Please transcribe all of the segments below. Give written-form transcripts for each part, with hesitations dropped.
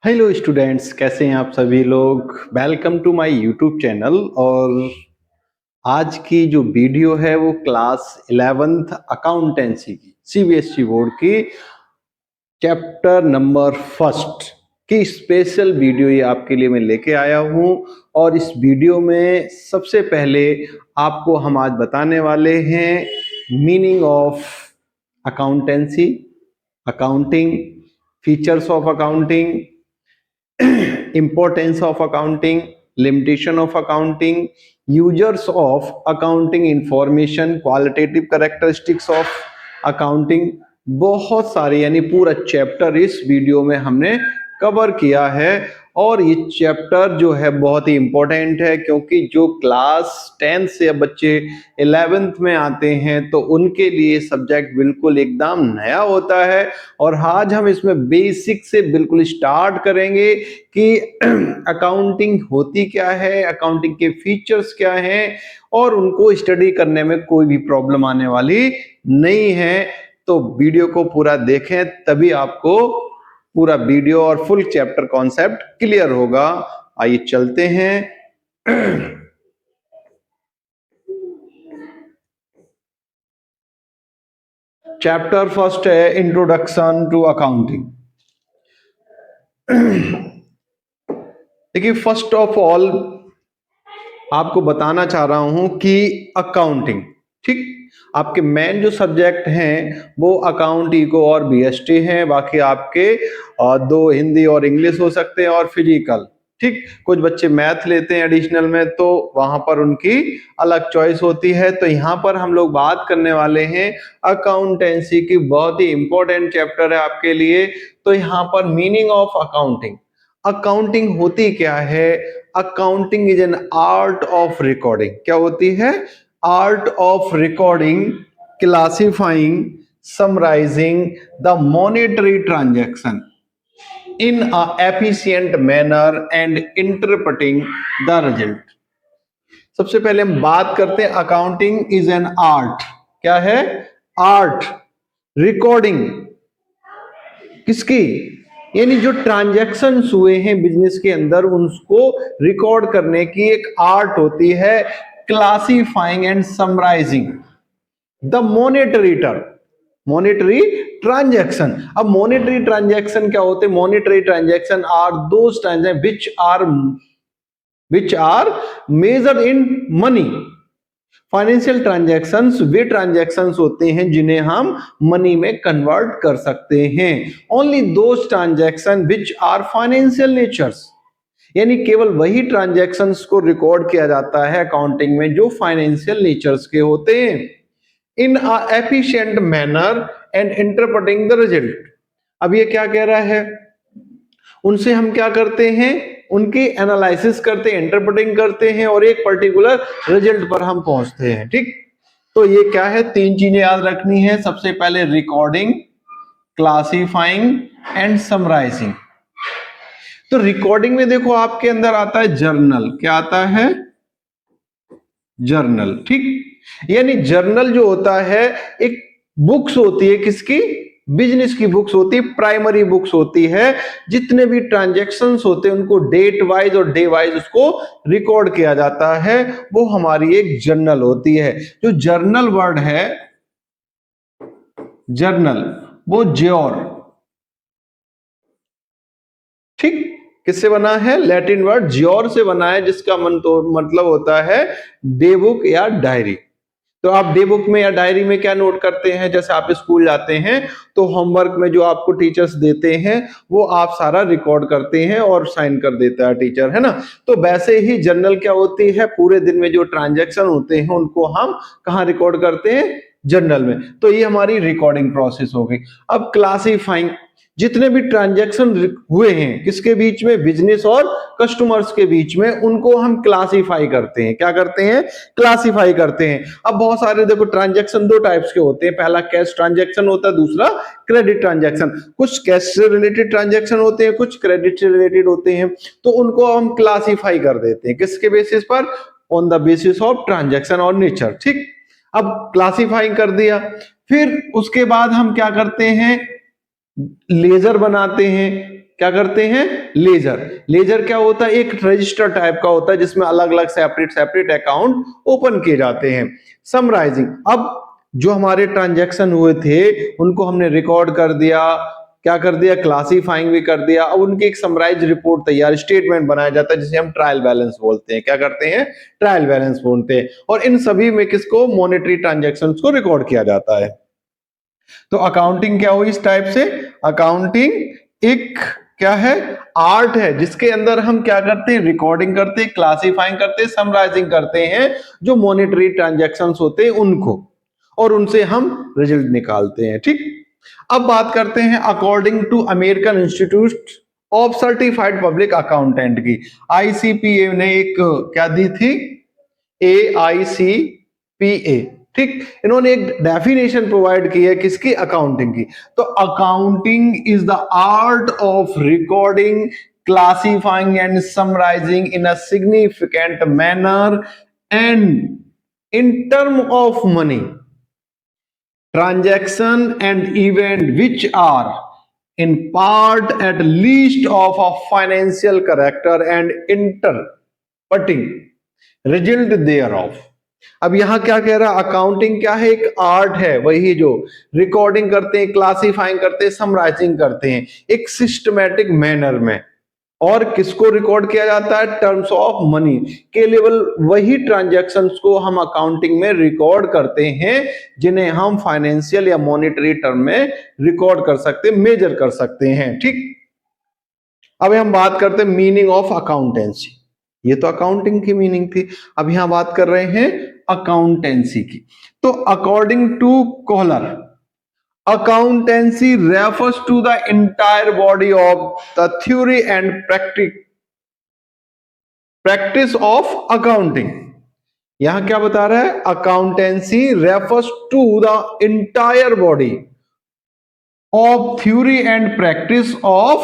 Hello students, कैसे हैं आप सभी लोग। Welcome to my YouTube channel. और आज की जो वीडियो है वो क्लास 11th अकाउंटेंसी की सीबीएसई बोर्ड की चैप्टर नंबर फर्स्ट की स्पेशल वीडियो ये आपके लिए मैं लेके आया हूँ। और इस वीडियो में सबसे पहले आपको हम आज बताने वाले हैं meaning of accountancy, accounting, features of accounting, importance of accounting, limitation of accounting, users of accounting information, qualitative characteristics of accounting। बहुत सारे यानी पूरा चैप्टर इस वीडियो में हमने कवर किया है। और ये चैप्टर जो है बहुत ही इंपॉर्टेंट है, क्योंकि जो क्लास 10 से बच्चे 11th में आते हैं तो उनके लिए सब्जेक्ट बिल्कुल एकदम नया होता है। और आज हम इसमें बेसिक से बिल्कुल स्टार्ट करेंगे कि अकाउंटिंग होती क्या है, अकाउंटिंग के फीचर्स क्या हैं, और उनको स्टडी करने में कोई भी प्रॉब्लम आने वाली नहीं है। तो वीडियो को पूरा देखें, तभी आपको पूरा वीडियो और फुल चैप्टर कॉन्सेप्ट क्लियर होगा। आइए चलते हैं। चैप्टर फर्स्ट है इंट्रोडक्शन टू अकाउंटिंग। देखिए, फर्स्ट ऑफ ऑल आपको बताना चाह रहा हूं कि अकाउंटिंग, ठीक, आपके मेन जो सब्जेक्ट हैं वो अकाउंट, इको और बीएसटी हैं। बाकी आपके दो हिंदी और इंग्लिश हो सकते हैं और फिजिकल, ठीक। कुछ बच्चे मैथ लेते हैं एडिशनल में, तो वहां पर उनकी अलग चॉइस होती है। तो यहाँ पर हम लोग बात करने वाले हैं अकाउंटेंसी की। बहुत ही इंपॉर्टेंट चैप्टर है आपके लिए। तो यहाँ पर मीनिंग ऑफ अकाउंटिंग, अकाउंटिंग होती क्या है। Accounting is an art of recording. क्या होती है? Art of recording, classifying, summarising the monetary transaction in a efficient manner and interpreting the result। सबसे पहले हम बात करते हैं अकाउंटिंग इज एन आर्ट। क्या है? आर्ट। रिकॉर्डिंग किसकी? यानी जो ट्रांजैक्शंस हुए हैं बिजनेस के अंदर उनको रिकॉर्ड करने की एक आर्ट होती है। Classifying and summarising the monetary term, monetary transaction. अब मॉनेटरी ट्रांजैक्शन क्या होते हैं? Monetary transaction are those transaction which are measured in money। Financial transactions वे ट्रांजैक्शंस होते हैं जिन्हें हम मनी में कन्वर्ट कर सकते हैं। Only those transaction which are financial natures, यानी केवल वही ट्रांजैक्शंस को रिकॉर्ड किया जाता है अकाउंटिंग में जो फाइनेंशियल नेचर्स के होते हैं। In a efficient manner and interpreting the result. अब ये क्या कह रहा है? उनसे हम क्या करते हैं? उनकी एनालिसिस करते हैं, इंटरप्रेटिंग करते हैं और एक पर्टिकुलर रिजल्ट पर हम पहुंचते हैं, ठीक। तो ये क्या है? तीन चीजें याद रखनी है। सबसे पहले रिकॉर्डिंग, क्लासिफाइंग एंड समराइजिंग। तो रिकॉर्डिंग में देखो आपके अंदर आता है जर्नल। क्या आता है? जर्नल, ठीक। यानी जर्नल जो होता है एक बुक्स होती है, किसकी? बिजनेस की बुक्स होती है, प्राइमरी बुक्स होती है। जितने भी ट्रांजैक्शंस होते हैं उनको डेट वाइज और डे वाइज उसको रिकॉर्ड किया जाता है, वो हमारी एक जर्नल होती है। जो जर्नल वर्ड है, जर्नल, वो ज्योर, ठीक, किससे बना है? लैटिन वर्ड ज्योर से बना है, जिसका मतलब होता है डे बुक या डायरी। तो आप डे बुक में या डायरी में क्या नोट करते हैं? जैसे आप स्कूल जाते हैं तो होमवर्क में जो आपको टीचर्स देते हैं वो आप सारा रिकॉर्ड करते हैं और साइन कर देता है टीचर, है ना। तो वैसे ही जर्नल क्या होती है? पूरे दिन में जो ट्रांजैक्शन होते हैं उनको हम कहाँ रिकॉर्ड करते हैं? जर्नल में। तो ये हमारी रिकॉर्डिंग प्रोसेस हो गई। अब क्लासिफाइंग, जितने भी ट्रांजैक्शन हुए हैं किसके बीच में? बिजनेस और कस्टमर्स के बीच में, उनको हम क्लासिफाई करते हैं। क्या करते हैं? क्लासिफाई करते हैं। अब बहुत सारे देखो ट्रांजैक्शन दो टाइप्स के होते हैं। पहला कैश ट्रांजैक्शन होता है, दूसरा क्रेडिट ट्रांजैक्शन। कुछ कैश से रिलेटेड ट्रांजैक्शन होते हैं, कुछ क्रेडिट से रिलेटेड होते हैं। तो उनको हम क्लासिफाई कर देते हैं किसके बेसिस पर? On the basis of transaction और नेचर, ठीक। अब क्लासिफाई कर दिया, फिर उसके बाद हम क्या करते हैं? लेजर बनाते हैं। क्या करते हैं? लेजर। लेजर क्या होता है? एक रजिस्टर टाइप का होता है जिसमें अलग अलग सेपरेट सेपरेट अकाउंट ओपन किए जाते हैं। समराइजिंग, अब जो हमारे ट्रांजैक्शन हुए थे उनको हमने रिकॉर्ड कर दिया, क्या कर दिया? क्लासीफाइंग भी कर दिया। अब उनकी एक समराइज रिपोर्ट तैयार, स्टेटमेंट बनाया जाता है जिसे हम ट्रायल बैलेंस बोलते हैं। क्या करते हैं? ट्रायल बैलेंस बोलते हैं। और इन सभी में किसको? मॉनेटरी ट्रांजैक्शंस को रिकॉर्ड किया जाता है। तो अकाउंटिंग क्या हुई इस टाइप से? अकाउंटिंग एक क्या है? आर्ट है जिसके अंदर हम क्या करते हैं? रिकॉर्डिंग करते हैं, क्लासीफाइंग करते हैं, समराइजिंग करते हैं जो मॉनेटरी ट्रांजैक्शंस होते हैं उनको, और उनसे हम रिजल्ट निकालते हैं। ठीक, अब बात करते हैं according to American Institute of Certified Public Accountant की। आईसीपीए ने एक क्या दी थी? AICPA। ठीक, इन्होंने एक डेफिनेशन प्रोवाइड की है किसकी? अकाउंटिंग की। तो accounting is the art of recording, classifying and summarising in a significant manner and in term of money transaction and event which are in part at least of a financial character and interpreting result thereof। अब यहां क्या कह रहा? Accounting क्या है? एक art है, वही जो रिकॉर्डिंग करते हैं, क्लासिफाइंग करते हैं, समराइजिंग करते हैं एक सिस्टमैटिक मैनर में। और किसको रिकॉर्ड किया जाता है? टर्म्स ऑफ मनी के लेवल, वही ट्रांजैक्शंस को हम अकाउंटिंग में रिकॉर्ड करते हैं जिन्हें हम फाइनेंशियल या मॉनेटरी टर्म में रिकॉर्ड कर सकते हैं, मेजर कर सकते हैं। ठीक, अब हम बात करते हैं मीनिंग ऑफ अकाउंटेंसी। ये तो अकाउंटिंग की मीनिंग थी, अब यहां बात कर रहे हैं अकाउंटेंसी की। तो according to Kohler, accountancy refers to the entire body of the theory and practice of accounting। यहां क्या बता रहा है? accountancy refers to the entire body of theory and practice of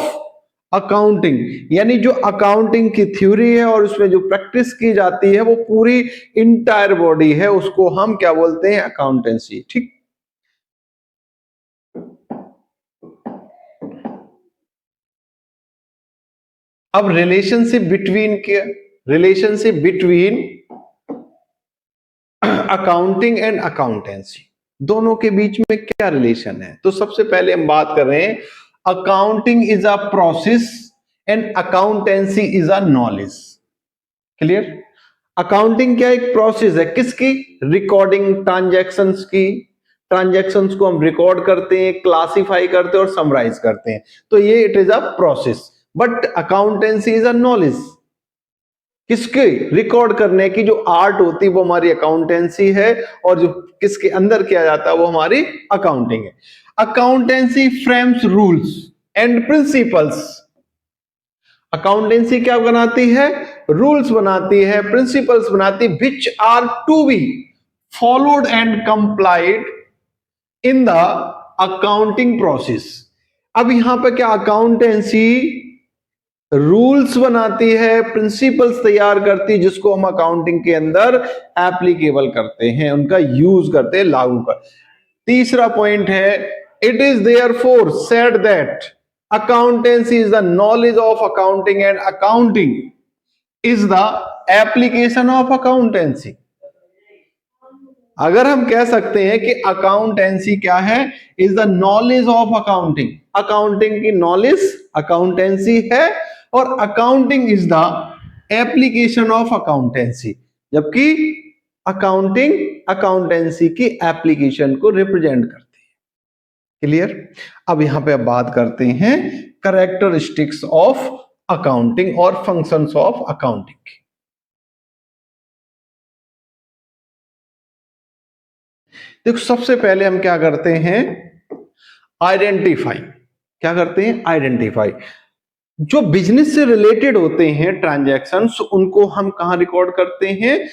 accounting। यानी जो अकाउंटिंग की थ्योरी है और उसमें जो प्रैक्टिस की जाती है वो पूरी इंटायर बॉडी है, उसको हम क्या बोलते हैं? अकाउंटेंसी। ठीक, अब relationship between accounting and accountancy, दोनों के बीच में क्या रिलेशन है? तो सबसे पहले हम बात कर रहे हैं accounting is a process and accountancy is a knowledge. Clear? Accounting क्या? एक प्रोसेस है किसकी? रिकॉर्डिंग ट्रांजैक्शंस की। ट्रांजैक्शंस को हम रिकॉर्ड करते हैं, क्लासिफाई करते हैं और समराइज करते हैं। तो ये it is a process. But accountancy is a knowledge, किसके? रिकॉर्ड करने की जो आर्ट होती है वो हमारी अकाउंटेंसी है, और जो किसके अंदर किया जाता है वो हमारी अकाउंटिंग है। Accountancy frames rules and principles. Accountancy क्या बनाती है? रूल्स बनाती है, प्रिंसिपल्स बनाती है, which are to be followed and complied in the accounting process. अब यहां पर क्या? अकाउंटेंसी रूल्स बनाती है, प्रिंसिपल्स तैयार करती है जिसको हम अकाउंटिंग के अंदर एप्लीकेबल करते हैं, उनका यूज करते हैं, लागू कर। तीसरा पॉइंट है, it is therefore said that accountancy is the knowledge of accounting and accounting is the application of accountancy. अगर हम कह सकते हैं कि अकाउंटेंसी क्या है? Is the knowledge of accounting. Accounting की नॉलेज अकाउंटेंसी है, और accounting is the application of accountancy, जबकि अकाउंटिंग अकाउंटेंसी की एप्लीकेशन को रिप्रेजेंट करती है। क्लियर? अब यहां पे अब बात करते हैं कैरेक्टरिस्टिक्स ऑफ अकाउंटिंग और फंक्शंस ऑफ अकाउंटिंग। देखो, सबसे पहले हम क्या करते हैं? आइडेंटिफाई। क्या करते हैं? आइडेंटिफाई। जो बिजनेस से रिलेटेड होते हैं ट्रांजैक्शंस, उनको हम कहां रिकॉर्ड करते हैं?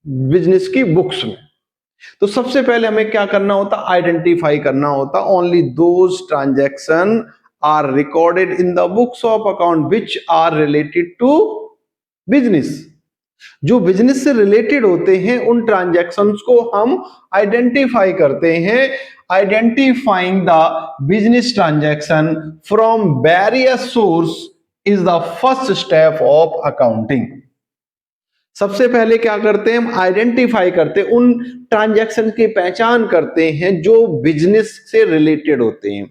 बिजनेस की बुक्स में। तो सबसे पहले हमें क्या करना होता? आइडेंटिफाई करना होता। Only those transaction are recorded in the books of account which are related to business. जो बिजनेस से रिलेटेड होते हैं उन ट्रांजैक्शंस को हम आइडेंटिफाई करते हैं। identifying the business transaction from various source is the first step of accounting. सबसे पहले क्या करते हैं, हम आइडेंटिफाई करते हैं, उन ट्रांजैक्शन की पहचान करते हैं जो बिजनेस से रिलेटेड होते हैं.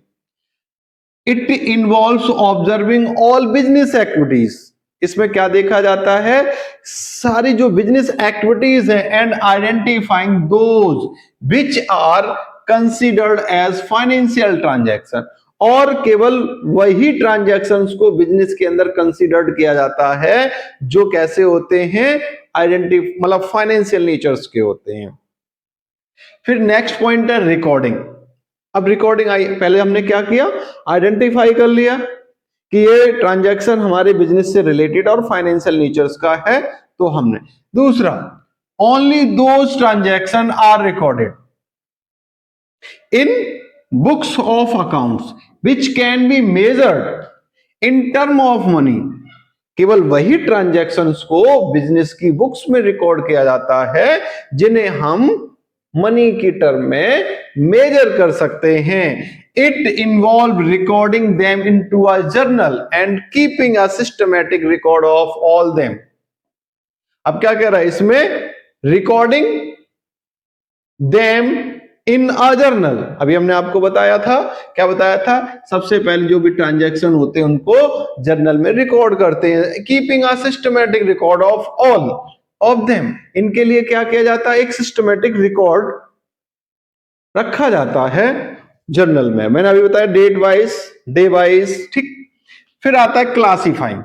It involves observing all business activities. इसमें क्या देखा जाता है, सारी जो बिजनेस एक्टिविटीज है, and identifying those which are considered as financial transaction. और केवल वही ट्रांजैक्शंस को बिजनेस के अंदर कंसीडर्ड किया जाता है जो कैसे होते हैं, मतलब फाइनेंशियल नेचर्स के होते हैं. फिर नेक्स्ट पॉइंट है रिकॉर्डिंग. अब रिकॉर्डिंग आई, पहले हमने क्या किया, आइडेंटिफाई कर लिया कि ये ट्रांजैक्शन हमारे बिजनेस से रिलेटेड और फाइनेंशियल नेचर्स का है, तो हमने. दूसरा, only those transaction are recorded in books of accounts which can be measured in term of money. केवल वही ट्रांजैक्शंस को बिजनेस की बुक्स में रिकॉर्ड किया जाता है जिन्हें हम मनी की टर्म में मेजर कर सकते हैं. It involve recording them into a journal and keeping a systematic record of all them. अब क्या कह रहा है इसमें, recording them in a journal. अभी हमने आपको बताया था, क्या बताया था, सबसे पहले जो भी ट्रांजैक्शन होते हैं उनको जर्नल में रिकॉर्ड करते हैं. Keeping a systematic record of all of them. इनके लिए क्या किया जाता है, एक सिस्टमैटिक रिकॉर्ड रखा जाता है जर्नल में. मैंने अभी बताया डेट वाइज, डे वाइज, ठीक. फिर आता है classifying.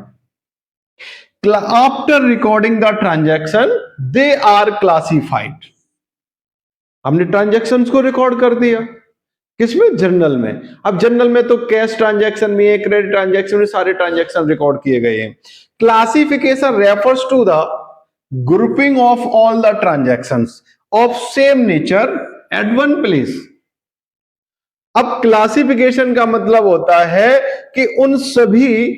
After recording the transaction they are classified. हमने ट्रांजैक्शंस को रिकॉर्ड कर दिया किसमें, जर्नल में. अब जर्नल में तो कैश ट्रांजैक्शन भी है, क्रेडिट ट्रांजैक्शन भी, सारे ट्रांजैक्शन रिकॉर्ड किए गए हैं. Classification refers to the grouping of all the transactions of same nature at one place. अब क्लासिफिकेशन का मतलब होता है कि उन सभी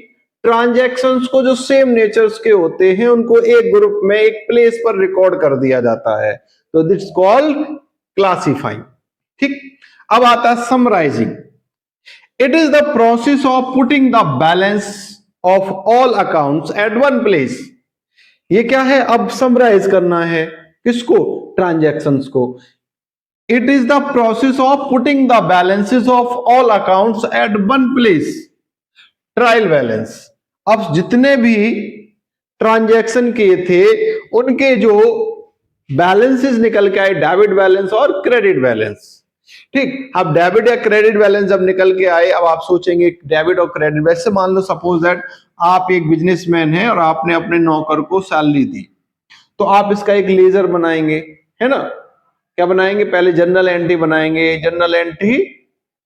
ट्रांजैक्शंस को जो सेम नेचर्स के होते हैं उनको एक ग्रुप में, एक प्लेस पर रिकॉर्ड कर दिया जाता है, तो दिट्स कॉल्ड क्लासिफाइंग. ठीक. अब आता है summarising. It is the process of putting the balance of all accounts at one place. ये क्या है, अब समराइज करना है किसको, ट्रांजैक्शंस को. It is the process of putting the balances of all accounts at one place. Trial balance. अब जितने भी ट्रांजैक्शन किए थे उनके जो बैलेंसेस निकल के आए, डेबिट बैलेंस और क्रेडिट बैलेंस. ठीक. अब डेबिट या क्रेडिट बैलेंस जब निकल के आए, अब आप सोचेंगे डेबिट और क्रेडिट बैलेंस. मान लो सपोज दैट आप एक बिजनेसमैन हैं और आपने अपने नौकर को सैलरी दी, तो आप इसका एक लेजर बनाएंगे, है ना. क्या बनाएंगे, पहले जर्नल एंट्री बनाएंगे, जर्नल एंट्री,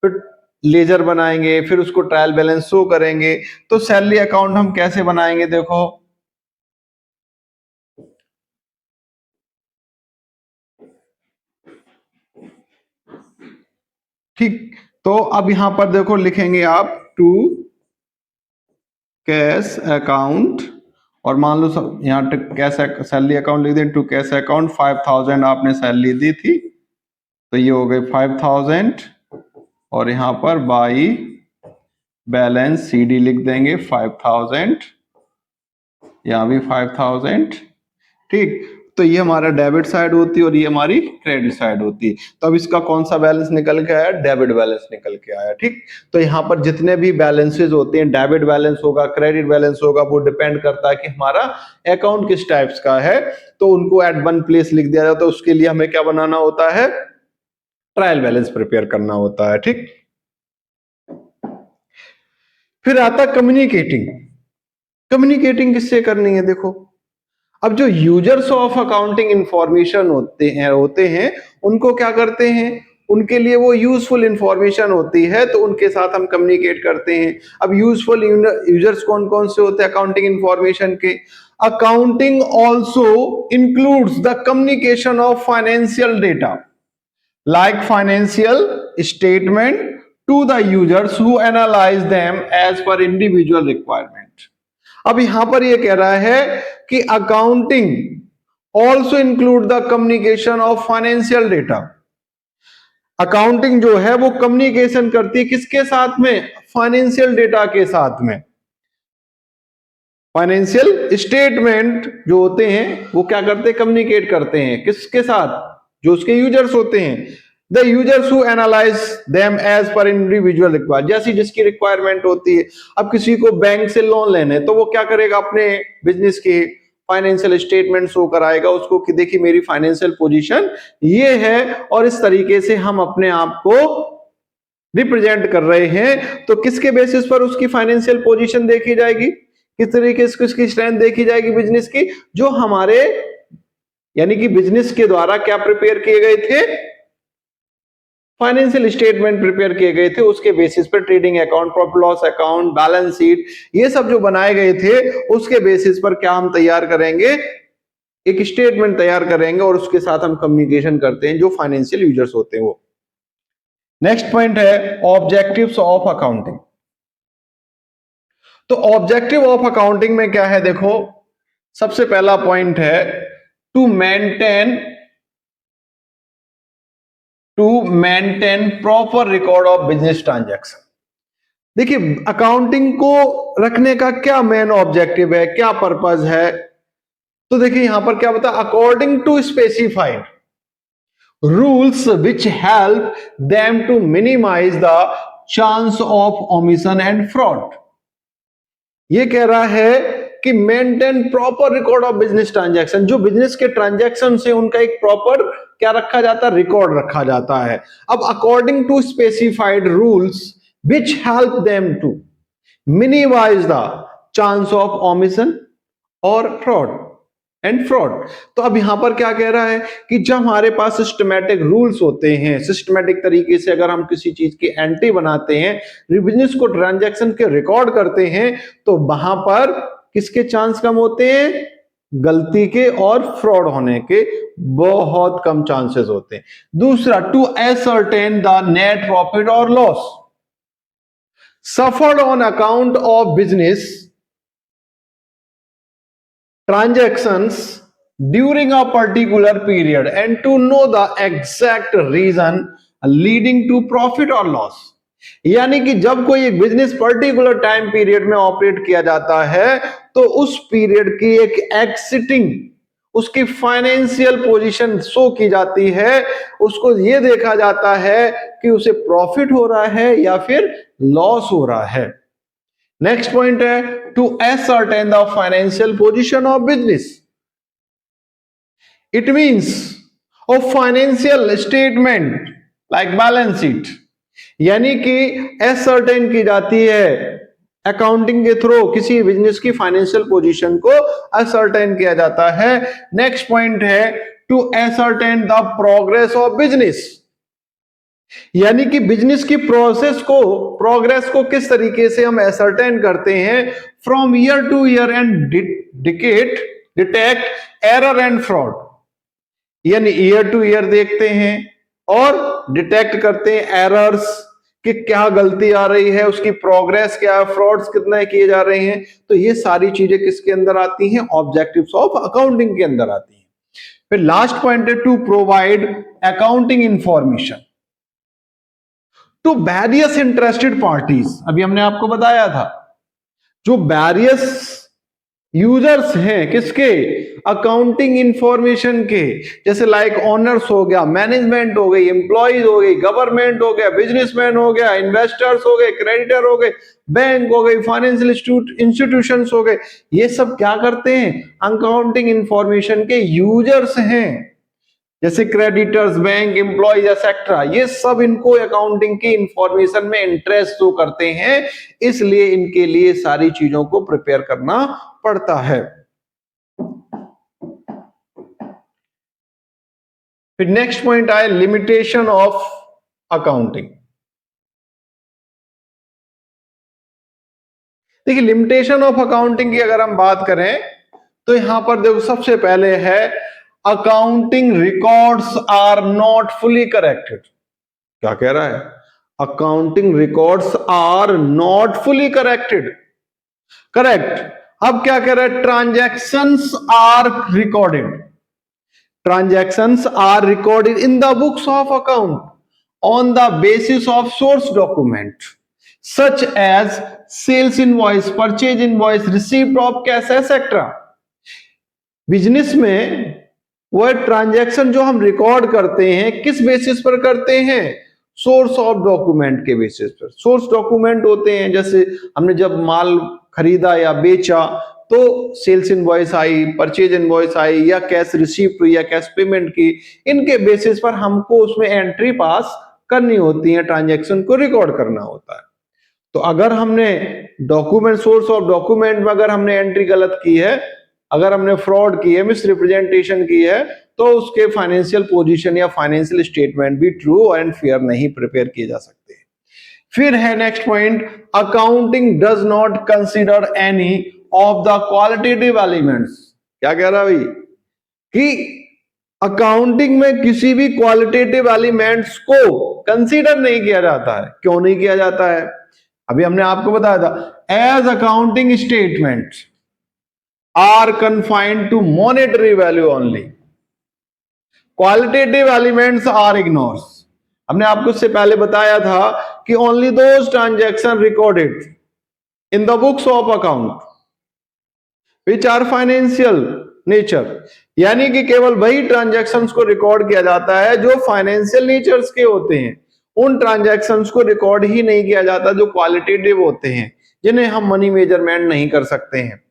फिर लेजर बनाएंगे, फिर उसको ट्रायल बैलेंस शो करेंगे. तो सैलरी अकाउंट हम कैसे बनाएंगे, देखो, ठीक. तो अब यहां पर देखो लिखेंगे आप टू कैश अकाउंट, और मान लो सब यहाँ कैश सैलरी अकाउंट लिख दें, टू कैश अकाउंट 5000 आपने सैलरी दी थी, तो ये हो गए 5000, और यहां पर बाई बैलेंस सीडी लिख देंगे 5000, यहां भी 5000. ठीक. तो ये हमारा डेबिट साइड होती है और ये हमारी क्रेडिट साइड होती है. तो अब इसका कौन सा बैलेंस निकल के आया, डेबिट बैलेंस निकल के आया. ठीक. तो यहाँ पर जितने भी बैलेंसेस होते हैं, डेबिट बैलेंस होगा, क्रेडिट बैलेंस होगा, वो डिपेंड करता है कि हमारा अकाउंट किस टाइप्स का है, तो उनको एट वन प्लेस लिख दिया जाता है. तो उसके लिए हमें क्या बनाना होता है, ट्रायल बैलेंस प्रिपेयर करना होता है. ठीक. फिर आता कम्युनिकेटिंग. कम्युनिकेटिंग किससे करनी है, देखो, अब जो यूजर्स ऑफ अकाउंटिंग इंफॉर्मेशन होते हैं उनको क्या करते हैं, उनके लिए वो यूजफुल इंफॉर्मेशन होती है, तो उनके साथ हम कम्युनिकेट करते हैं. अब यूजफुल यूजर्स कौन कौन से होते हैं अकाउंटिंग इंफॉर्मेशन के. Accounting also includes the communication of financial data like financial statement to the users who analyse them as per individual requirement. अब यहां पर ये कह रहा है कि accounting also include the communication of financial data. Accounting जो है वो कम्युनिकेशन करती है किसके साथ में? फाइनेंशियल डेटा के साथ में। फाइनेंशियल स्टेटमेंट जो होते हैं वो क्या करते हैं? कम्युनिकेट करते हैं किसके साथ? जो उसके यूजर्स होते हैं। The users who analyse them as per individual require, जैसी जिसकी रिक्वायरमेंट होती है। अब किसी को बैंक से लोन लेने, तो वो क्या करेगा? अपने बिजनेस के फाइनेंशियल स्टेटमेंट शो कराएगा उसको कि देखिए मेरी फाइनेंशियल पोजीशन ये है और इस तरीके से हम अपने आप को रिप्रेजेंट कर रहे हैं। तो किसके बेसिस पर उसकी फाइनेंशियल पोजीशन देखी जाएगी? किस तरीके से उसकी स्ट्रेंथ देखी जाएगी बिजनेस की? जो हमारे यानी कि बिजनेस के द्वारा क्या प्रिपेयर किए गए थे? फाइनेंशियल स्टेटमेंट प्रिपेयर किए गए थे, उसके बेसिस पर trading account, profit loss account, balance sheet, ये सब जो बनाए गए थे उसके बेसिस पर क्या हम तैयार करेंगे? एक स्टेटमेंट तैयार करेंगे और उसके साथ हम कम्युनिकेशन करते हैं जो फाइनेंशियल यूजर्स होते हैं वो। नेक्स्ट पॉइंट है ऑब्जेक्टिव्स ऑफ अकाउंटिंग। तो ऑब्जेक्टिव ऑफ अकाउंटिंग में क्या है? देखो, सबसे पहला पॉइंट है to maintain proper record of business transaction. देखिए, अकाउंटिंग को रखने का क्या मेन ऑब्जेक्टिव है, क्या पर्पज है? तो देखिए यहां पर क्या बता, according to specified rules which help them to minimise the chance of omission and fraud. ये कह रहा है कि maintain proper record of business transaction, जो बिजनेस के ट्रांजैक्शन से उनका एक प्रॉपर क्या रखा जाता है? रिकॉर्ड रखा जाता है। अब according to specified rules which help them to minimise the chance of omission और फ्रॉड। तो अब यहां पर क्या कह रहा है कि जब हमारे पास सिस्टमैटिक रूल्स होते हैं, सिस्टमैटिक तरीके से अगर हम किसी चीज की एंट्री बनाते हैं, बिजनेस को ट्रांजैक्शन के रिकॉर्ड करते हैं, तो वहां पर किसके चांस कम होते हैं? गलती के और फ्रॉड होने के बहुत कम चांसेस होते हैं। दूसरा, to ascertain the net profit और loss suffered on account of business transactions during a particular period and to know the exact reason leading to profit or loss। यानी कि जब कोई एक बिजनेस पर्टिकुलर टाइम पीरियड में operate किया जाता है तो उस पीरियड की एक एक्सिटिंग उसकी फाइनेंशियल पोजीशन शो की जाती है, उसको ये देखा जाता है कि उसे प्रॉफिट हो रहा है या फिर लॉस हो रहा है। नेक्स्ट पॉइंट है to ascertain the financial position of business. It means of financial statement like balance sheet, यानी कि एसर्टेन की जाती है अकाउंटिंग के थ्रू किसी बिजनेस की फाइनेंशियल पोजीशन को असर्टेन किया जाता है। नेक्स्ट पॉइंट है to ascertain the progress of business, यानी कि बिजनेस की प्रोग्रेस को किस तरीके से हम असर्टेन करते हैं? From year two year and detect error and fraud, यानी ईयर टू ईयर देखते हैं और डिटेक्ट करते हैं एरर्स कि क्या गलती आ रही है, उसकी प्रोग्रेस क्या है, फ्रॉड्स कितने किए जा रहे हैं। तो ये सारी चीजें किसके अंदर आती हैं? ऑब्जेक्टिव्स ऑफ अकाउंटिंग के अंदर आती हैं। फिर लास्ट पॉइंट है to provide accounting information to various interested parties. अभी हमने आपको बताया था जो वेरियस यूजर्स हैं किसके? अकाउंटिंग इंफॉर्मेशन के, जैसे लाइक ओनर्स हो गया, मैनेजमेंट हो गई, एम्प्लॉइज हो गई, गवर्नमेंट हो गया, बिजनेसमैन हो गया, इन्वेस्टर्स हो गए, क्रेडिटर हो गए, बैंक हो गई, फाइनेंशियल इंस्टीट्यूशंस हो गए। ये सब क्या करते हैं? अकाउंटिंग इंफॉर्मेशन के यूजर्स हैं, जैसे क्रेडिटर्स, बैंक, एम्प्लॉइज एक्सेट्रा। ये सब इनको अकाउंटिंग की इंफॉर्मेशन में इंटरेस्ट शो करते हैं, इसलिए इनके लिए सारी चीजों को प्रिपेयर करना पड़ता है। फिर नेक्स्ट पॉइंट आए लिमिटेशन ऑफ अकाउंटिंग। देखिए, लिमिटेशन ऑफ अकाउंटिंग की अगर हम बात करें तो यहां पर देखो सबसे पहले है accounting records are not fully corrected. क्या कह रहा है? Accounting records are not fully corrected. Correct. अब क्या कह रहा है? Transactions are recorded, transactions are recorded in the books of account on the basis of source document such as sales invoice, purchase invoice, receipt of cash, etc. Business में वह transaction जो हम record करते हैं किस बेसिस पर करते हैं? सोर्स ऑफ डॉक्यूमेंट के बेसिस पर। सोर्स डॉक्यूमेंट होते हैं जैसे हमने जब माल खरीदा या बेचा तो सेल्स इनवॉइस आई, परचेज इनवॉइस आई, या कैश रिसीप्ट हुई या कैश पेमेंट की, इनके बेसिस पर हमको उसमें एंट्री पास करनी होती है, ट्रांजैक्शन को रिकॉर्ड करना होता है। तो अगर हमने डॉक्यूमेंट, सोर्स ऑफ डॉक्यूमेंट में अगर हमने एंट्री गलत की है, अगर हमने फ्रॉड की है, मिस रिप्रेजेंटेशन की है, तो उसके फाइनेंशियल पोजीशन या फाइनेंशियल स्टेटमेंट भी ट्रू एंड फेयर नहीं प्रिपेयर किए जा सकते। फिर है next point, accounting does not consider any of the qualitative elements. क्या कह रहा भाई कि अकाउंटिंग में किसी भी क्वालिटेटिव एलिमेंट्स को कंसीडर नहीं किया जाता है। क्यों नहीं किया जाता है? अभी हमने आपको बताया था, as accounting statement are confined to monetary value only, qualitative elements are ignores. हमने आपको इससे पहले बताया था कि only those transaction recorded in the books of account which are financial nature, यानी कि केवल वही ट्रांजैक्शंस को रिकॉर्ड किया जाता है जो फाइनेंशियल नेचर्स के होते हैं। उन ट्रांजैक्शंस को रिकॉर्ड ही नहीं किया जाता जो क्वालिटेटिव होते हैं, जिन्हें हम मनी मेजरमेंट नहीं कर सकते हैं।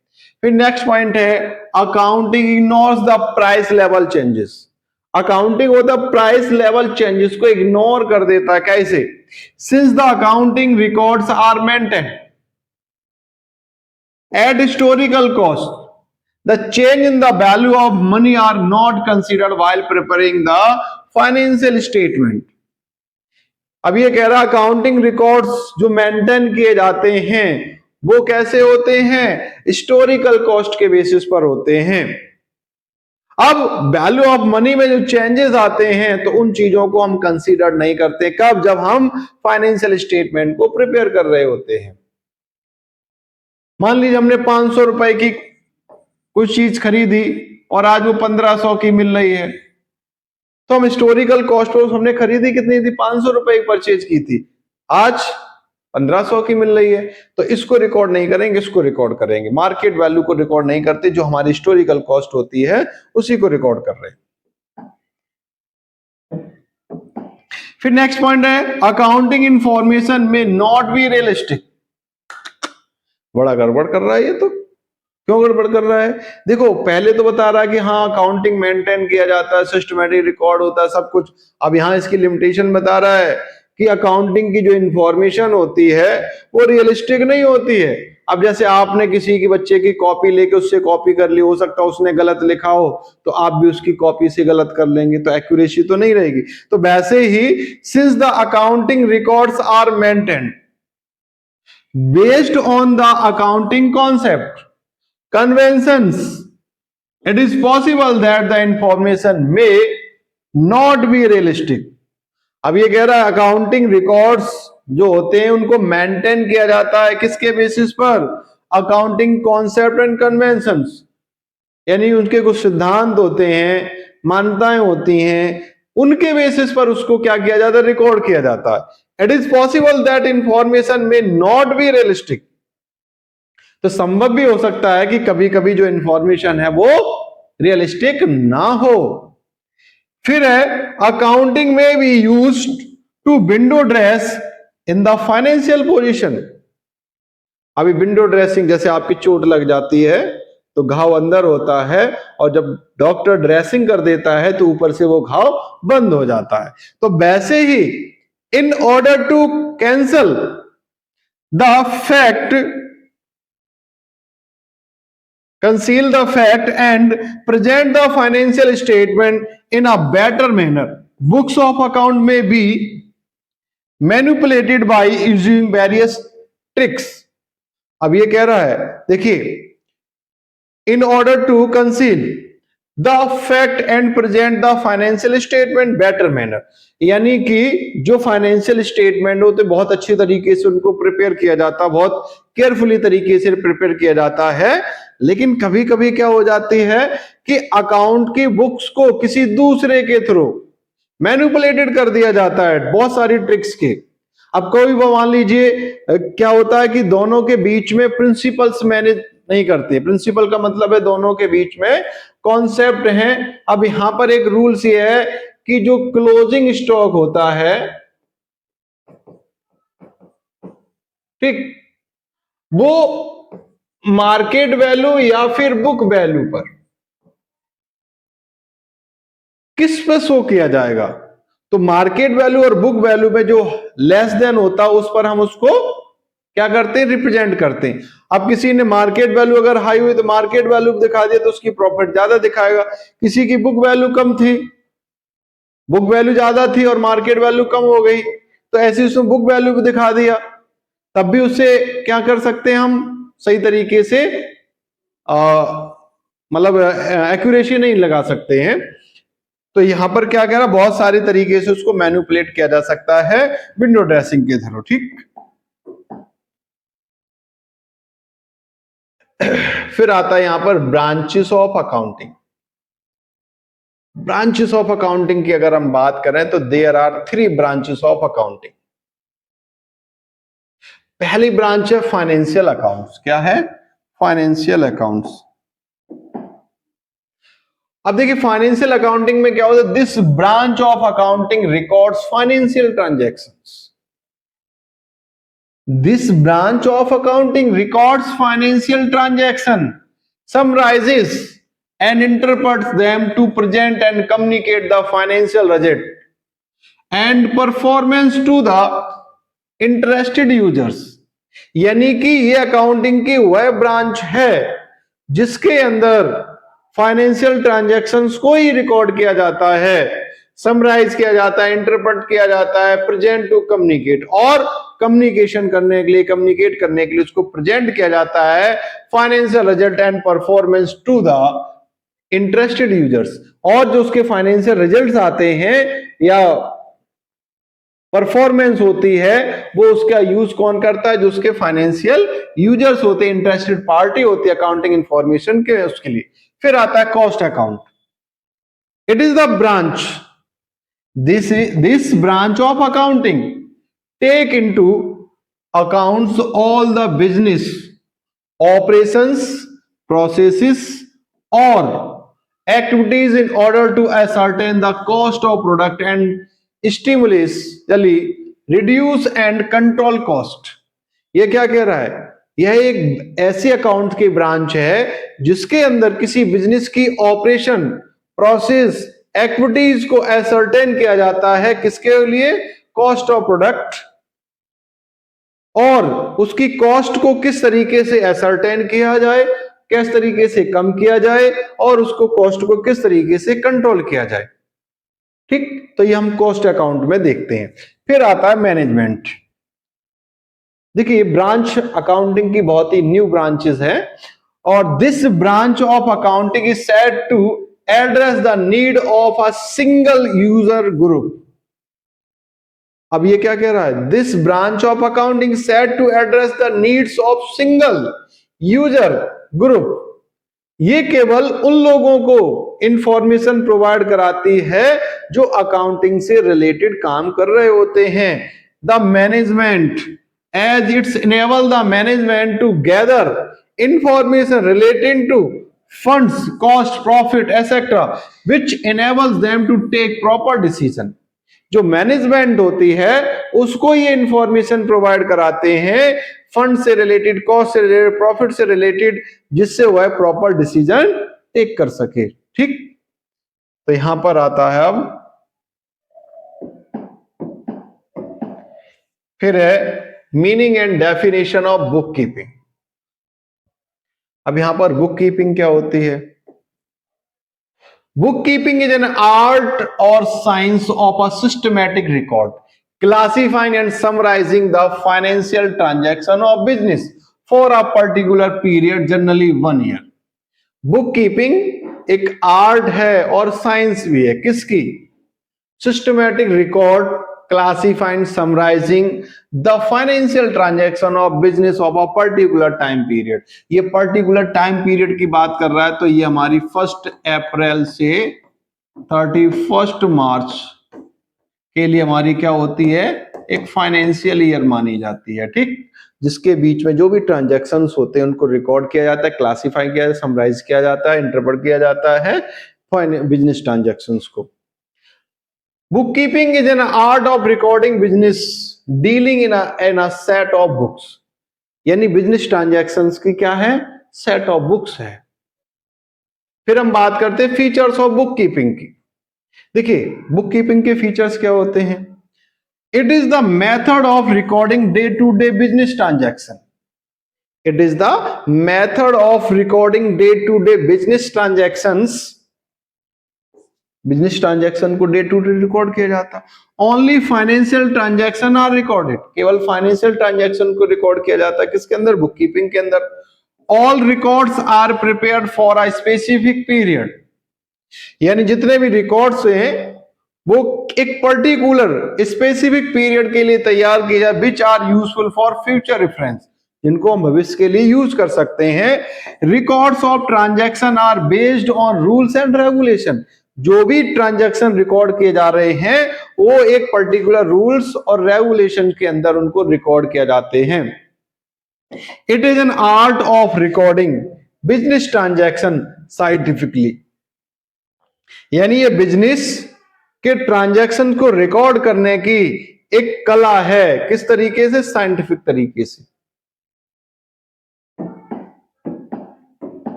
फिर नेक्स्ट पॉइंट है, accounting ignores the price level changes. Accounting होता प्राइस लेवल चेंजेस को इग्नोर कर देता है। कैसे? Since the accounting records are maintain at historical cost, the change in the value of money are not considered while preparing the financial statement. अब ये कह रहा अकाउंटिंग रिकॉर्ड्स जो मेंटेन किए जाते हैं वो कैसे होते हैं? हिस्टोरिकल कॉस्ट के बेसिस पर होते हैं। अब वैल्यू ऑफ मनी में जो चेंजेस आते हैं तो उन चीजों को हम कंसीडर नहीं करते। कब? जब हम फाइनेंशियल स्टेटमेंट को प्रिपेयर कर रहे होते हैं। मान लीजिए हमने 500 रुपए की कुछ चीज खरीदी और आज वो 1500 की मिल रही है, तो हम हिस्टोरिकल कॉस्ट पर हमने खरीदी कितनी थी? 500 रुपए की परचेज की थी, आज 1500 की मिल रही है, तो इसको रिकॉर्ड नहीं करेंगे, इसको रिकॉर्ड करेंगे। मार्केट वैल्यू को रिकॉर्ड नहीं करते, जो हमारी हिस्टोरिकल कॉस्ट होती है उसी को रिकॉर्ड कर रहे हैं। फिर नेक्स्ट पॉइंट है, अकाउंटिंग इंफॉर्मेशन में नॉट बी रियलिस्टिक। बड़ा गड़बड़ कर रहा है ये तो। क्यों गड़बड़ कर रहा है? देखो पहले तो बता रहा है कि हाँ अकाउंटिंग मेंटेन किया जाता है, सिस्टमैटिक रिकॉर्ड होता है, सब कुछ। अब यहाँ इसकी लिमिटेशन बता रहा है कि अकाउंटिंग की जो इंफॉर्मेशन होती है वो रियलिस्टिक नहीं होती है। अब जैसे आपने किसी की बच्चे की कॉपी लेके उससे कॉपी कर ली, हो सकता है उसने गलत लिखा हो तो आप भी उसकी कॉपी से गलत कर लेंगे, तो एक्यूरेसी तो नहीं रहेगी। तो वैसे ही since the accounting records are maintained based on the accounting concept conventions, it is possible that the information may not be realistic. अब ये कह रहा है अकाउंटिंग रिकॉर्ड्स जो होते हैं उनको मेंटेन किया जाता है किसके बेसिस पर? अकाउंटिंग कॉन्सेप्ट एंड कन्वेंशंस, यानी उनके कुछ सिद्धांत होते हैं, मान्यताएं होती हैं, उनके बेसिस पर उसको क्या किया जाता है? रिकॉर्ड किया जाता है। It is possible that information में नॉट बी रियलिस्टिक, तो संभव भी हो सकता है कि कभी कभी जो इंफॉर्मेशन है वो रियलिस्टिक ना हो। फिर है, अकाउंटिंग में be used to window dress in the financial position. अभी विंडो ड्रेसिंग, जैसे आपकी चोट लग जाती है तो घाव अंदर होता है, और जब डॉक्टर ड्रेसिंग कर देता है तो ऊपर से वो घाव बंद हो जाता है। तो वैसे ही in order to cancel the fact, conceal the fact and present the financial statement in a better manner, books of account may be manipulated by using various tricks. अब ये कह रहा है, देखिए, in order to conceal the fact and present the financial statement better manner, यानी कि जो financial statement होते बहुत अच्छी तरीके से उनको प्रिपेयर किया जाता है, बहुत केयरफुली तरीके से प्रिपेयर किया जाता है। लेकिन कभी कभी क्या हो जाती है कि अकाउंट की बुक्स को किसी दूसरे के थ्रू मैनिपुलेटेड कर दिया जाता है बहुत सारी ट्रिक्स के। अब कोई मान लीजिए क्या होता है कि दोनों के बीच में प्रिंसिपल्स मैनेज नहीं करते। प्रिंसिपल का मतलब है दोनों के बीच में कॉन्सेप्ट है। अब यहां पर एक रूल्स ये है कि जो क्लोजिंग स्टॉक होता है, ठीक, वो मार्केट वैल्यू या फिर बुक वैल्यू पर किस पे शो किया जाएगा। तो मार्केट वैल्यू और बुक वैल्यू में जो लेस देन होता है उस पर हम उसको क्या करते हैं, रिप्रेजेंट करते हैं। अब किसी ने मार्केट वैल्यू अगर हाई हुई तो मार्केट वैल्यू दिखा दिया तो उसकी प्रॉफिट ज्यादा दिखाएगा। किसी की बुक वैल्यू कम थी, बुक वैल्यू ज्यादा थी और मार्केट वैल्यू कम हो गई, तो ऐसे उसमें बुक वैल्यू भी दिखा दिया, तब भी उससे क्या कर सकते हैं हम, सही तरीके से मतलब एक्यूरेसी नहीं लगा सकते हैं। तो यहां पर क्या कह रहा, बहुत सारे तरीके से उसको मैनिपुलेट किया जा सकता है विंडो ड्रेसिंग के थ्रू, ठीक। फिर आता है यहां पर branches of accounting. Branches of accounting की अगर हम बात करें तो there are 3 branches of accounting. पहली ब्रांच है फाइनेंशियल अकाउंट्स। क्या है? Financial accounts. अब देखिए फाइनेंशियल अकाउंटिंग में क्या होता है, this branch of accounting records financial transactions. This branch of accounting records financial transaction, summarises and interprets them to present and communicate the financial result and performance to the interested users। यानी कि ये accounting की वह branch है जिसके अंदर financial transactions को ही record किया जाता है, समराइज किया जाता है, इंटरप्रेट किया जाता है, प्रेजेंट टू कम्युनिकेट, और कम्युनिकेशन करने के लिए, कम्युनिकेट करने के लिए उसको प्रेजेंट किया जाता है financial result and performance to the interested users. और जो उसके फाइनेंशियल रिजल्ट्स आते हैं या परफॉर्मेंस होती है वो उसका यूज कौन करता है, जो उसके फाइनेंशियल यूजर्स होते हैं, इंटरेस्टेड पार्टी होती है अकाउंटिंग इंफॉर्मेशन के उसके लिए। फिर आता है cost account. It is the branch, this branch of accounting take into accounts all the business operations, processes और activities in order to ascertain the cost of product and stimulously reduce and control cost। ये क्या कह रहा है, यह एक ऐसी account की ब्रांच है जिसके अंदर किसी बिजनेस की ऑपरेशन, प्रोसेस, एक्टिविटीज को एसर्टेन किया जाता है, किसके लिए, कॉस्ट ऑफ प्रोडक्ट, और उसकी कॉस्ट को किस तरीके से एसर्टेन किया जाए, किस तरीके से कम किया जाए, और उसको कॉस्ट को किस तरीके से कंट्रोल किया जाए, ठीक। तो ये हम कॉस्ट अकाउंट में देखते हैं। फिर आता है मैनेजमेंट। देखिए ब्रांच अकाउंटिंग की बहुत ही न्यू ब्रांचेस है, और this branch of accounting is said to address the need of a single user group. अब ये क्या कह रहा है, this branch of accounting said to address the needs of single user group. ये केवल उन लोगों को इंफॉर्मेशन प्रोवाइड कराती है जो अकाउंटिंग से रिलेटेड काम कर रहे होते हैं। The management as its enable the management to gather information relating to funds, cost, profit etcetera which enables them to take proper decision. जो मैनेजमेंट होती है उसको ये इंफॉर्मेशन प्रोवाइड कराते हैं फंड से रिलेटेड, कॉस्ट से रिलेटेड, प्रॉफिट से रिलेटेड, जिससे वह प्रॉपर डिसीजन टेक कर सके, ठीक। तो यहां पर आता है अब फिर है meaning and definition of book keeping. अब यहां पर बुक कीपिंग क्या होती है? Bookkeeping is an art or science of a systematic record, classifying and summarizing the financial transaction of business for a particular period, generally 1 year। Bookkeeping एक art है और science भी है, किसकी? Systematic record, classifying, summarising the financial transaction of business of a particular time period. ये particular time period की बात कर रहा है, तो ये हमारी 1 अप्रैल से 31 मार्च के लिए हमारी क्या होती है, एक फाइनेंशियल ईयर मानी जाती है, ठीक, जिसके बीच में जो भी ट्रांजैक्शंस होते हैं उनको रिकॉर्ड किया जाता है, क्लासिफाई किया जाता है, समराइज किया जाता है, इंटरप्रेट किया जाता है बिजनेस ट्रांजैक्शंस को। Book keeping is an art of recording business dealing in a set of books, यानी बिजनेस ट्रांजैक्शंस की क्या है, सेट ऑफ बुक्स है। फिर हम बात करते हैं फीचर्स ऑफ बुक कीपिंग की। देखिए बुक कीपिंग के फीचर्स क्या होते हैं। It is the method of recording day to day business transaction. It is the method of recording day to day business transactions. Business transaction को day to day record किया जाता है। Only financial transaction are recorded, केवल financial transaction को record किया जाता है, किसके अंदर, बुक कीपिंग के अंदर। All records are prepared for a specific period, यानी जितने भी रिकॉर्ड्स हैं वो एक पर्टिकुलर स्पेसिफिक पीरियड के लिए तैयार किए जाए, which are useful for future reference, जिनको हम भविष्य के लिए यूज कर सकते हैं। Records of transaction are based on rules and regulation, जो भी ट्रांजैक्शन रिकॉर्ड किए जा रहे हैं वो एक पर्टिकुलर रूल्स और रेगुलेशन के अंदर उनको रिकॉर्ड किया जाते हैं। It is an art of recording business transaction scientifically, यानी ये बिजनेस के ट्रांजैक्शन को रिकॉर्ड करने की एक कला है, किस तरीके से, साइंटिफिक तरीके से।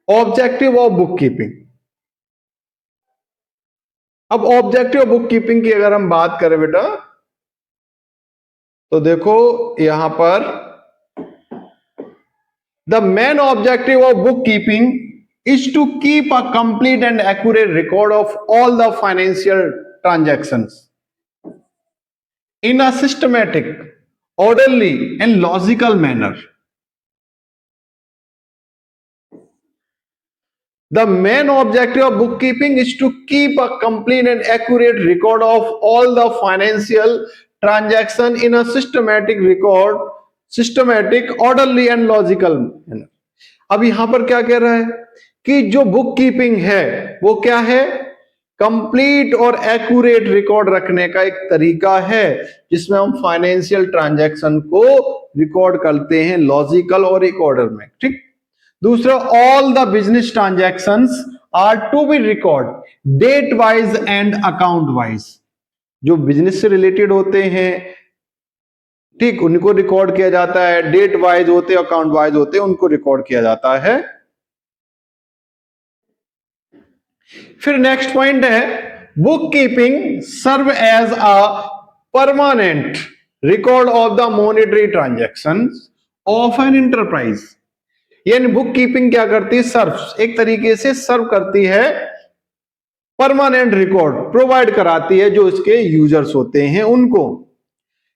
Objective of book keeping. अब ऑब्जेक्टिव ऑफ बुक कीपिंग की अगर हम बात करें बेटा, तो देखो यहां पर the main objective of book keeping is to keep a complete and accurate record of all the financial transactions in a systematic, orderly and logical manner. The main objective of bookkeeping is to keep a complete and accurate record of all the financial transaction in a systematic record, systematic, orderly and logical manner. अब यहां पर क्या कह रहा है कि जो book keeping है वो क्या है, कंप्लीट और एक्यूरेट रिकॉर्ड रखने का एक तरीका है जिसमें हम फाइनेंशियल ट्रांजैक्शन को रिकॉर्ड करते हैं लॉजिकल और एक ऑर्डर में, ठीक। दूसरा, all the business transactions are to be record date wise and account wise, जो बिजनेस से रिलेटेड होते हैं, ठीक, उनको रिकॉर्ड किया जाता है, डेट वाइज होते हैं, अकाउंट वाइज होते हैं, उनको रिकॉर्ड किया जाता है। फिर नेक्स्ट पॉइंट है, bookkeeping serve as a permanent record of the monetary transaction of an enterprise, यानी बुक कीपिंग क्या करती है, सर्व, एक तरीके से सर्व करती है, परमानेंट रिकॉर्ड प्रोवाइड कराती है जो इसके यूजर्स होते हैं उनको।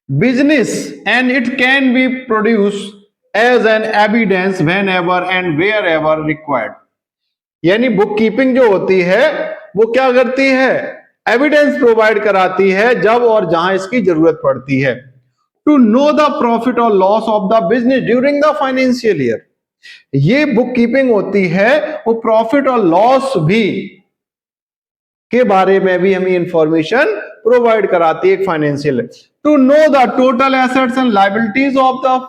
Business and it can be produce as an evidence whenever and wherever required, यानी बुक कीपिंग जो होती है वो क्या करती है, एविडेंस प्रोवाइड कराती है जब और जहां इसकी जरूरत पड़ती है। टू नो द प्रॉफिट और loss of the business during the financial year, ये बुक कीपिंग होती है वो प्रॉफिट और लॉस भी के बारे में भी हमें इंफॉर्मेशन प्रोवाइड कराती है financial. To know the total assets and liabilities of the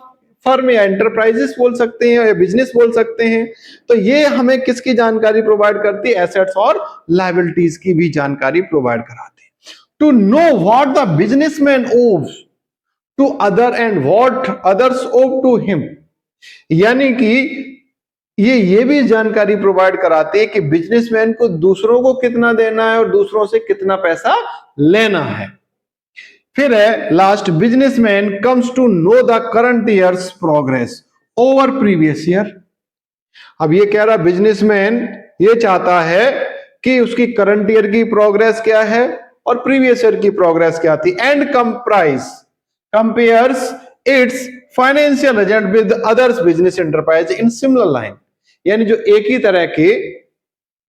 firm, या एंटरप्राइजेस बोल सकते हैं या बिजनेस बोल सकते हैं, तो ये हमें किसकी जानकारी प्रोवाइड करती है, एसेट्स और लायबिलिटीज की भी जानकारी प्रोवाइड कराती है। To know what the businessman owes to other and what others owe to him, यानी कि ये भी जानकारी प्रोवाइड कराती है कि बिजनेसमैन को दूसरों को कितना देना है और दूसरों से कितना पैसा लेना है। फिर है last, businessman comes to know the current year's progress over previous year. अब ये कह रहा बिजनेसमैन ये चाहता है कि उसकी करंट ईयर की प्रोग्रेस क्या है और प्रीवियस ईयर की प्रोग्रेस क्या थी, and compares it's financial result with others business enterprise in similar line, यानी जो एक ही तरह के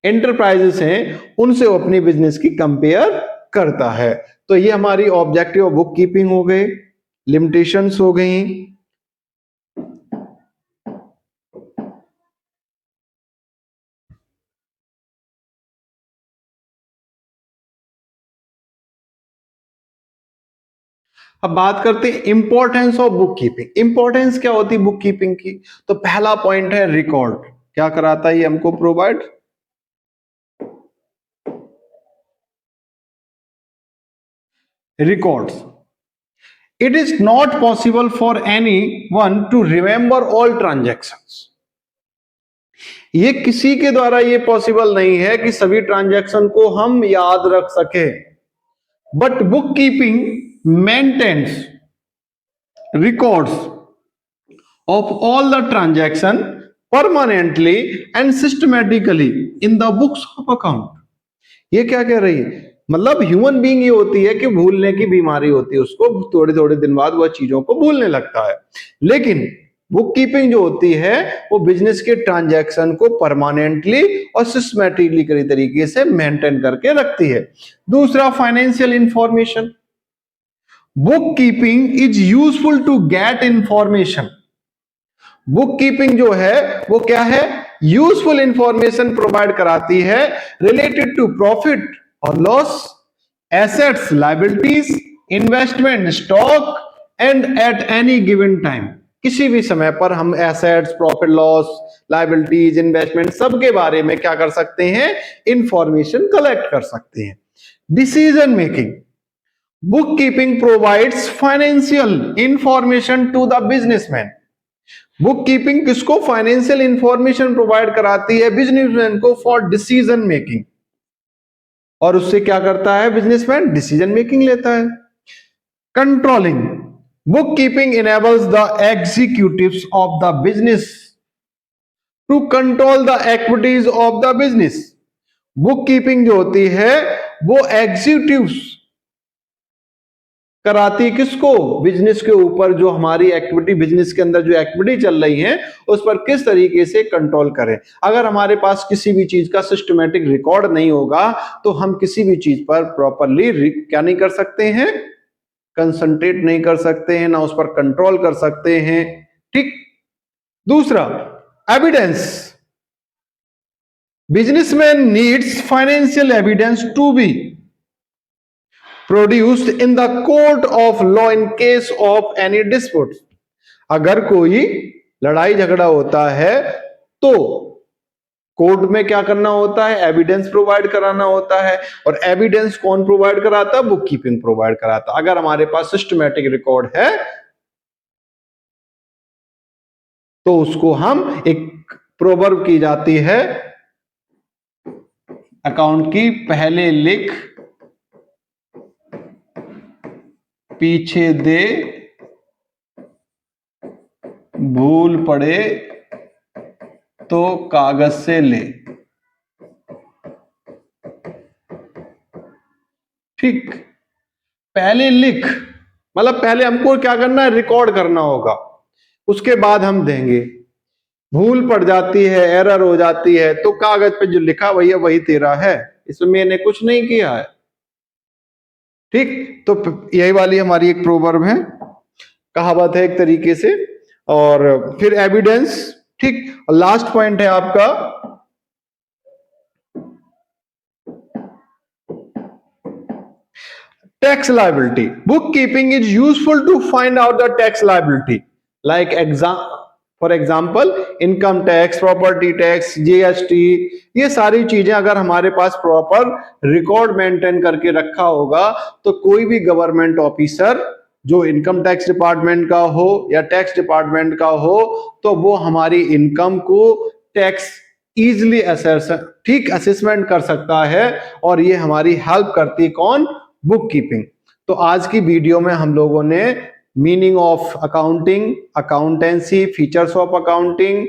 एंटरप्राइजेस हैं उनसे वो अपनी बिजनेस की कंपेयर करता है। तो ये हमारी ऑब्जेक्टिव ऑफ बुक कीपिंग हो गए, लिमिटेशंस हो गई, अब बात करते हैं importance of book keeping. Importance क्या होती है बुक कीपिंग की? तो पहला पॉइंट है रिकॉर्ड। क्या कराता है ये हमको provide? Records. It is not possible for any one two remember all transactions. ये किसी के द्वारा ये पॉसिबल नहीं है कि सभी ट्रांजैक्शन को हम याद रख सके। But book keeping maintains records of all the transaction permanently and systematically in the books of account। ये क्या कह रही है? मतलब ह्यूमन बीइंग ये होती है कि भूलने की बीमारी होती है, उसको थोड़े थोड़े दिन बाद वह चीजों को भूलने लगता है। लेकिन बुक कीपिंग जो होती है वो बिजनेस के ट्रांजैक्शन को परमानेंटली और सिस्टमैटिकली तरीके से मेंटेन करके रखती है। दूसरा, financial information. Book keeping is useful to get information. Book keeping जो है वो क्या है? यूजफुल इंफॉर्मेशन प्रोवाइड कराती है रिलेटेड टू प्रॉफिट और loss, assets, liabilities, investment, stock and at any given time. किसी भी समय पर हम assets, profit loss, liabilities, investment सब के बारे में क्या कर सकते हैं? इंफॉर्मेशन कलेक्ट कर सकते हैं। Decision making. Bookkeeping provides financial information to the businessman। Book keeping किसको? फाइनेंशियल इंफॉर्मेशन प्रोवाइड कराती है बिजनेसमैन को फॉर डिसीजन मेकिंग। और उससे क्या करता है बिजनेसमैन? डिसीजन मेकिंग लेता है। Controlling. Book keeping enables the executives of the business to control the activities of the business. Book keeping जो होती है वो एग्जीक्यूटिव्स कराती किसको? बिजनेस के ऊपर जो हमारी एक्टिविटी, बिजनेस के अंदर जो एक्टिविटी चल रही है उस पर किस तरीके से कंट्रोल करें। अगर हमारे पास किसी भी चीज का सिस्टमैटिक रिकॉर्ड नहीं होगा तो हम किसी भी चीज पर प्रॉपरली क्या नहीं कर सकते हैं? कंसंट्रेट नहीं कर सकते हैं, ना उस पर कंट्रोल कर सकते हैं। ठीक। दूसरा, evidence. Businessman needs financial evidence to be produced in the court of law in case of any dispute. अगर कोई लड़ाई झगड़ा होता है तो कोर्ट में क्या करना होता है? एविडेंस प्रोवाइड कराना होता है। और एविडेंस कौन प्रोवाइड कराता है? बुक कीपिंग प्रोवाइड कराता। अगर हमारे पास सिस्टमैटिक रिकॉर्ड है तो उसको हम एक प्रोवर्ब की जाती है अकाउंट की, पहले लिख पीछे दे, भूल पड़े तो कागज से ले। ठीक। पहले लिख मतलब पहले हमको क्या करना है? रिकॉर्ड करना होगा, उसके बाद हम देंगे। भूल पड़ जाती है, एरर हो जाती है तो कागज पे जो लिखा भैया वही तेरा है, इसमें मैंने कुछ नहीं किया है। ठीक। तो यही वाली हमारी एक प्रोवर्ब है, कहावत है एक तरीके से। और फिर एविडेंस। ठीक। और लास्ट पॉइंट है आपका tax liability. Book keeping is useful to find out the tax liability like for example income tax, property tax, GST. ये सारी चीजें अगर हमारे पास प्रॉपर रिकॉर्ड मेंटेन करके रखा होगा तो कोई भी गवर्नमेंट ऑफिसर जो इनकम टैक्स डिपार्टमेंट का हो या टैक्स डिपार्टमेंट का हो तो वो हमारी इनकम को टैक्स इजिली असेसमेंट कर सकता है। और ये हमारी हेल्प करती कौन? Book keeping. तो आज की वीडियो में हम लोगों ने meaning of accounting, accountancy, features of accounting,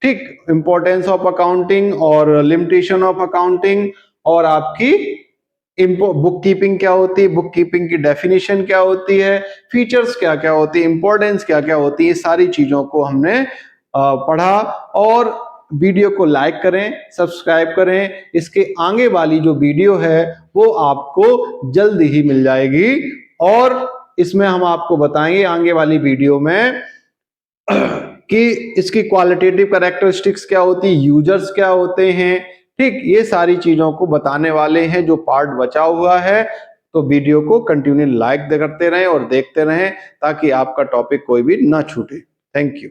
ठीक, इंपॉर्टेंस ऑफ अकाउंटिंग और लिमिटेशन ऑफ अकाउंटिंग, और आपकी बुक कीपिंग क्या होती है, बुक कीपिंग की डेफिनेशन क्या होती है, फीचर्स क्या क्या होती है, इंपॉर्टेंस क्या क्या होती है, सारी चीजों को हमने पढ़ा। और वीडियो को लाइक करें, सब्सक्राइब करें। इसके आगे वाली जो वीडियो है वो आपको जल्द ही मिल जाएगी और इसमें हम आपको बताएंगे आगे वाली वीडियो में कि इसकी क्वालिटेटिव कैरेक्टरिस्टिक्स क्या होती है, यूजर्स क्या होते हैं। ठीक, ये सारी चीजों को बताने वाले हैं जो पार्ट बचा हुआ है। तो वीडियो को कंटिन्यू लाइक करते रहें और देखते रहें ताकि आपका टॉपिक कोई भी ना छूटे। Thank you.